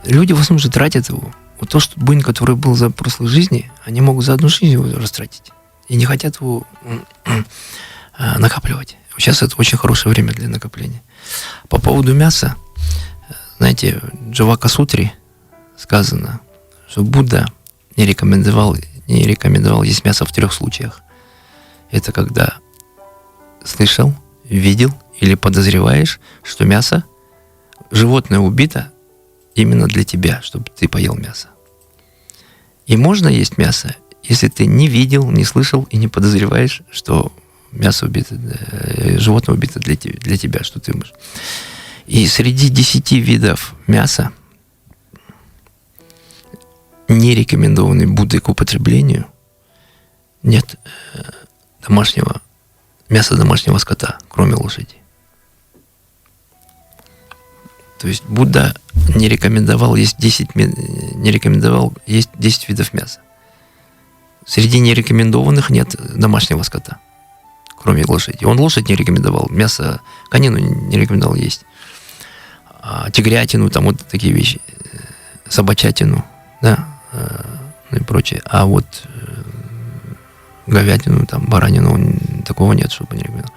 Люди в основном же тратят его. Вот то, что буин, который был за прошлой жизни, они могут за одну жизнь его растратить. И не хотят его накапливать. Сейчас это очень хорошее время для накопления. По поводу мяса, знаете, в Джавака-сутре сказано, что Будда не рекомендовал есть мясо в 3 случаях. Это когда слышал, видел или подозреваешь, что мясо, животное убито именно для тебя, чтобы ты поел мясо. И можно есть мясо, если ты не видел, не слышал и не подозреваешь, что мясо убито, животное убито для тебя, что ты можешь. И среди 10 видов мяса, не рекомендованный Буддой к употреблению, нет мяса домашнего скота, кроме лошади. То есть Будда не рекомендовал есть 10 видов мяса. Среди нерекомендованных нет домашнего скота, кроме лошади. Он лошадь не рекомендовал, мясо, конину не рекомендовал есть. Тигрятину, там вот такие вещи, собачатину, да, ну и прочее. А вот говядину, там, баранину, такого нет, чтобы не рекомендовал.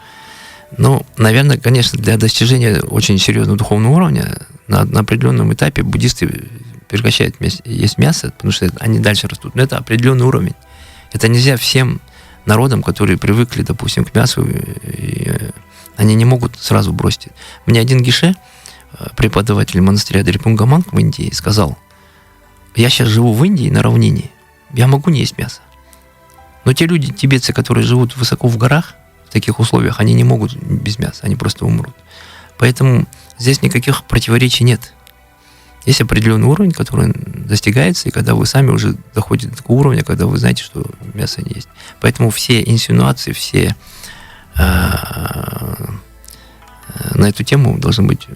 Но, наверное, конечно, для достижения очень серьезного духовного уровня на определенном этапе буддисты прекращают есть мясо, потому что они дальше растут. Но это определенный уровень. Это нельзя всем народам, которые привыкли, допустим, к мясу, и они не могут сразу бросить. Мне один гише, преподаватель монастыря Дрипунгаманг в Индии, сказал: я сейчас живу в Индии на равнине, я могу не есть мясо. Но те люди, тибетцы, которые живут высоко в горах, в таких условиях, они не могут без мяса, они просто умрут. Поэтому здесь никаких противоречий нет. Есть определенный уровень, который достигается, и когда вы сами уже доходите до такого уровня, когда вы знаете, что мясо не есть. Поэтому все инсинуации, все на эту тему должны быть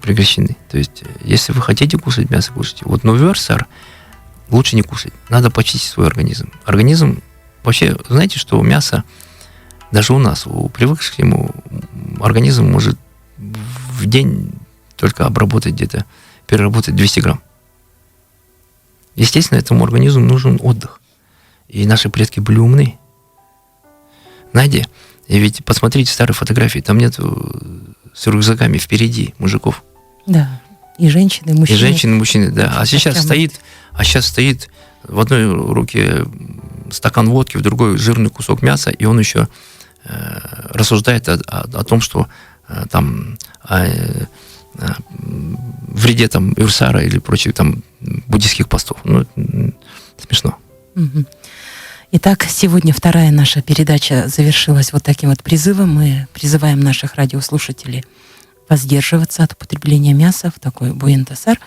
прекращены. То есть, если вы хотите кушать мясо, кушайте. Вот, но версар лучше не кушать. Надо почистить свой организм. Организм, вообще, знаете, что мясо, даже у нас, у привыкших к нему, организм может в день только обработать где-то, переработать 200 грамм. Естественно, этому организму нужен отдых. И наши предки были умны. Знаете, и ведь посмотрите старые фотографии, там нет с рюкзаками впереди мужиков. Да, и женщины, и мужчины. И женщины, и мужчины, да. А сейчас стоит в одной руке стакан водки, в другой жирный кусок мяса, и он еще рассуждает о том, что там вреде там Ирсара или прочих там буддийских постов. Ну, смешно. Итак, сегодня вторая наша передача завершилась вот таким вот призывом. Мы призываем наших радиослушателей воздерживаться от употребления мяса в такой буэн-тасар.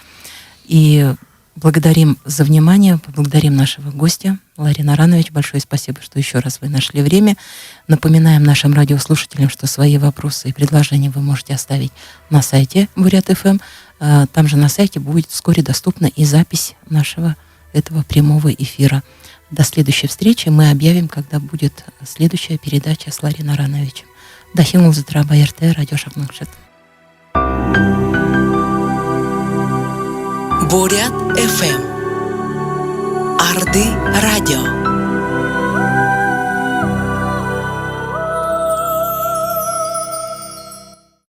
И благодарим за внимание, поблагодарим нашего гостя. Ларин Аранович, большое спасибо, что еще раз вы нашли время. Напоминаем нашим радиослушателям, что свои вопросы и предложения вы можете оставить на сайте Бурят-ФМ. Там же на сайте будет вскоре доступна и запись нашего этого прямого эфира. До следующей встречи. Мы объявим, когда будет следующая передача с Ларин Арановичем. Дахингул Затраба РТ, радио Шахнакшет. Бурят ФМ. Арды радио.